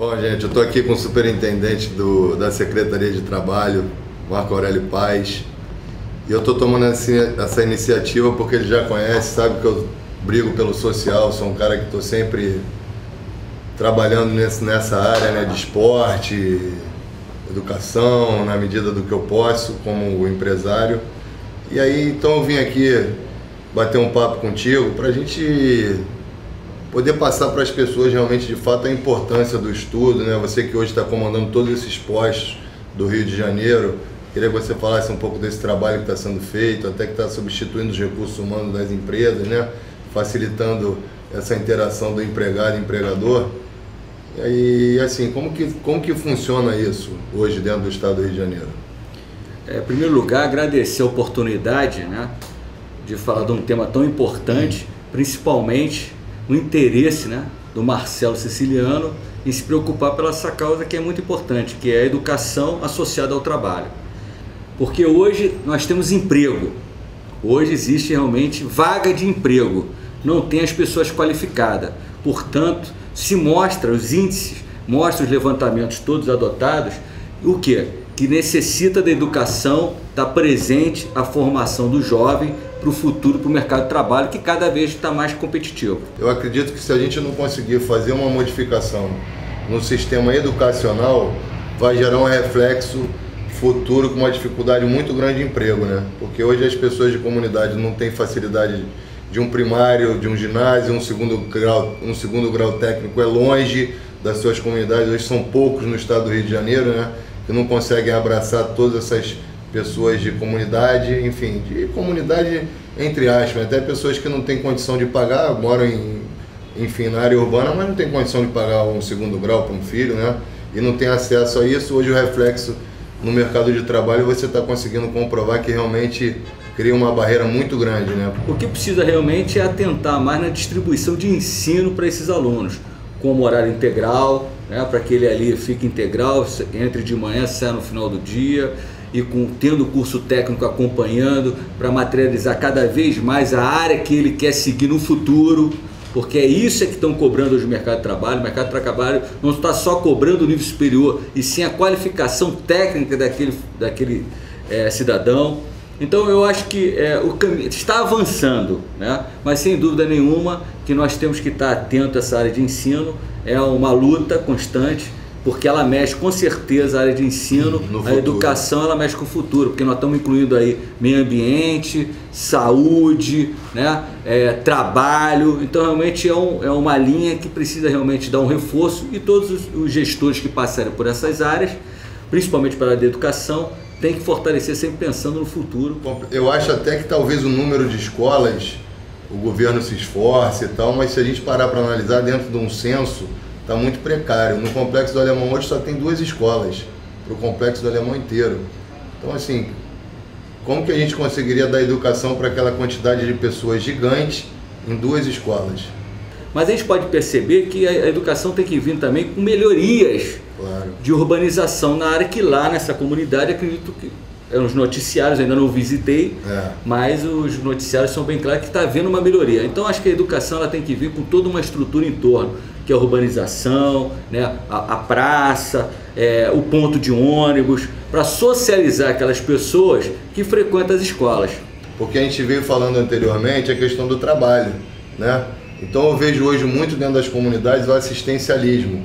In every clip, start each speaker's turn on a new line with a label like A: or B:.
A: Bom, gente, eu estou aqui com o superintendente da Secretaria de Trabalho, Marco Aurélio Paes, e eu estou tomando essa iniciativa porque ele já conhece, sabe que eu brigo pelo social, sou um cara que estou sempre trabalhando nessa área, né, de esporte, educação, na medida do que eu posso, como empresário. E aí, então eu vim aqui bater um papo contigo para a gente poder passar para as pessoas realmente, de fato, a importância do estudo, né? Você que hoje está comandando todos esses postos do Rio de Janeiro, queria que você falasse um pouco desse trabalho que está sendo feito, até que está substituindo os recursos humanos das empresas, né? Facilitando essa interação do empregado e empregador. E aí, assim, como que funciona isso hoje dentro do estado do Rio de Janeiro?
B: Em primeiro lugar, agradecer a oportunidade, né, de falar de um tema tão importante, principalmente o interesse, né, do Marcelo Siciliano em se preocupar pela essa causa que é muito importante, que é a educação associada ao trabalho. Porque hoje nós temos emprego, hoje existe realmente vaga de emprego, não tem as pessoas qualificadas, portanto, se mostra os índices, mostra os levantamentos todos adotados, o quê? Que necessita da educação, estar presente a formação do jovem para o futuro, para o mercado de trabalho, que cada vez está mais competitivo.
A: Eu acredito que se a gente não conseguir fazer uma modificação no sistema educacional, vai gerar um reflexo futuro com uma dificuldade muito grande de emprego, né? Porque hoje as pessoas de comunidade não têm facilidade de um primário, de um ginásio, um segundo grau técnico é longe das suas comunidades. Hoje são poucos no estado do Rio de Janeiro, né, que não conseguem abraçar todas essas pessoas de comunidade, enfim, de comunidade entre aspas, até pessoas que não têm condição de pagar, moram enfim, na área urbana, mas não tem condição de pagar um segundo grau para um filho, né, e não tem acesso a isso. Hoje o reflexo no mercado de trabalho, você está conseguindo comprovar que realmente cria uma barreira muito grande, né?
B: O que precisa realmente é atentar mais na distribuição de ensino para esses alunos, como horário integral, né, para que ele ali fique integral, entre de manhã, saia no final do dia, e tendo o curso técnico acompanhando, para materializar cada vez mais a área que ele quer seguir no futuro, porque é isso que estão cobrando hoje o mercado de trabalho. O mercado de trabalho não está só cobrando o nível superior, e sim a qualificação técnica daquele cidadão. Então eu acho que o caminho está avançando, né? Mas sem dúvida nenhuma que nós temos que estar atento a essa área de ensino. É uma luta constante, porque ela mexe com certeza a área de ensino, a educação, ela mexe com o futuro, porque nós estamos incluindo aí meio ambiente, saúde, né? Trabalho. Então realmente é uma linha que precisa realmente dar um reforço, e todos os gestores que passarem por essas áreas, principalmente para a área da educação, tem que fortalecer sempre pensando no futuro.
A: Eu acho até que talvez o número de escolas, o governo se esforce e tal, mas se a gente parar para analisar dentro de um censo, está muito precário. No Complexo do Alemão hoje só tem 2 escolas, para o Complexo do Alemão inteiro. Então, assim, como que a gente conseguiria dar educação para aquela quantidade de pessoas gigante em 2 escolas?
B: Mas a gente pode perceber que a educação tem que vir também com melhorias, claro, de urbanização na área, que lá nessa comunidade, acredito que os noticiários, ainda não visitei, mas os noticiários são bem claros que está havendo uma melhoria. Então acho que a educação ela tem que vir com toda uma estrutura em torno, que é a urbanização, né, a praça, o ponto de ônibus, para socializar aquelas pessoas que frequentam as escolas.
A: Porque a gente veio falando anteriormente a questão do trabalho, né? Então eu vejo hoje muito dentro das comunidades o assistencialismo.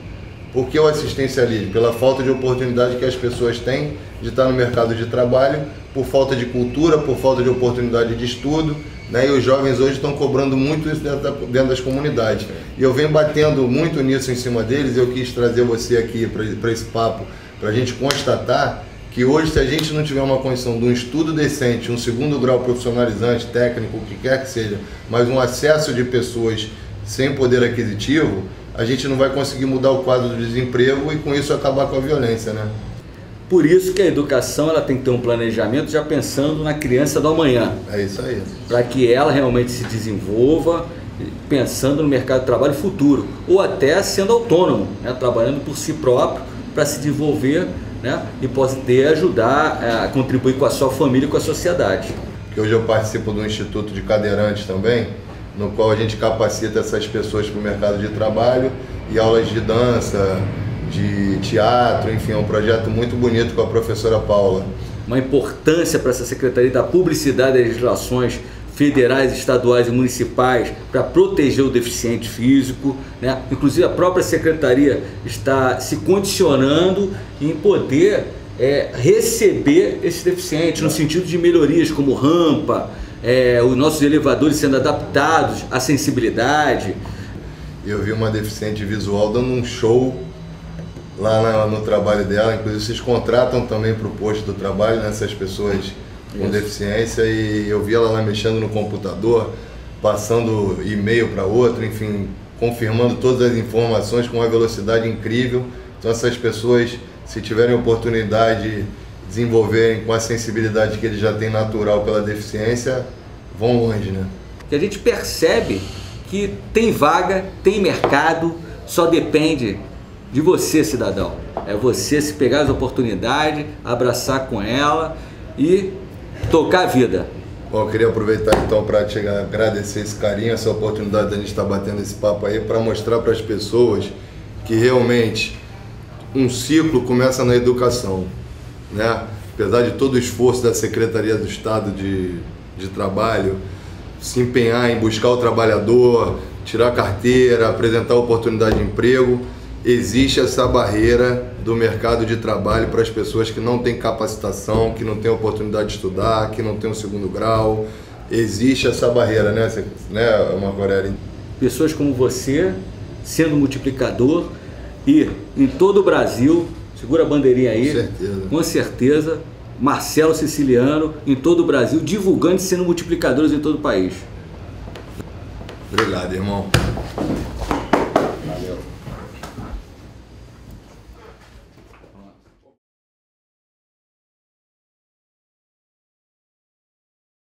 A: Por que o assistencialismo? Pela falta de oportunidade que as pessoas têm de estar no mercado de trabalho, por falta de cultura, por falta de oportunidade de estudo, né? E os jovens hoje estão cobrando muito isso dentro das comunidades. E eu venho batendo muito nisso em cima deles. Eu quis trazer você aqui para esse papo, para a gente constatar que hoje, se a gente não tiver uma condição de um estudo decente, um segundo grau profissionalizante, técnico, o que quer que seja, mas um acesso de pessoas sem poder aquisitivo, a gente não vai conseguir mudar o quadro do desemprego e com isso acabar com a violência, né?
B: Por isso que a educação ela tem que ter um planejamento já pensando na criança do amanhã.
A: É isso aí.
B: Para que ela realmente se desenvolva pensando no mercado de trabalho futuro, ou até sendo autônomo, né? Trabalhando por si próprio para se desenvolver, né? E poder ajudar a contribuir com a sua família e com a sociedade.
A: Hoje eu participo do Instituto de Cadeirantes também, no qual a gente capacita essas pessoas para o mercado de trabalho, e aulas de dança, de teatro, enfim, é um projeto muito bonito com a professora Paula.
B: Uma importância para essa Secretaria da Publicidade e Legislações federais, estaduais e municipais para proteger o deficiente físico, né? Inclusive a própria Secretaria está se condicionando em poder receber esse deficiente no sentido de melhorias como rampa, os nossos elevadores sendo adaptados à sensibilidade.
A: Eu vi uma deficiente visual dando um show lá no trabalho dela, inclusive vocês contratam também para o posto do trabalho, né, essas pessoas com deficiência, e eu vi ela lá mexendo no computador, passando e-mail para outro, enfim, confirmando todas as informações com uma velocidade incrível. Então essas pessoas, se tiverem oportunidade de desenvolverem com a sensibilidade que eles já têm natural pela deficiência, vão longe, né?
B: Que a gente percebe que tem vaga, tem mercado, só depende de você, cidadão. É você se pegar as oportunidades, abraçar com ela e tocar a vida.
A: Bom, eu queria aproveitar então para te agradecer esse carinho, essa oportunidade de a gente estar batendo esse papo aí, para mostrar para as pessoas que realmente um ciclo começa na educação, né? Apesar de todo o esforço da Secretaria do Estado de Trabalho, se empenhar em buscar o trabalhador, tirar carteira, apresentar oportunidade de emprego, existe essa barreira do mercado de trabalho para as pessoas que não têm capacitação, que não têm oportunidade de estudar, que não têm um segundo grau. Existe essa barreira, né, Marco Aurélio?
B: Pessoas como você, sendo multiplicador, e em todo o Brasil, segura a bandeirinha aí, com certeza, Marcelo Siciliano, em todo o Brasil, divulgando e sendo multiplicadores em todo o país.
A: Obrigado, irmão. Valeu.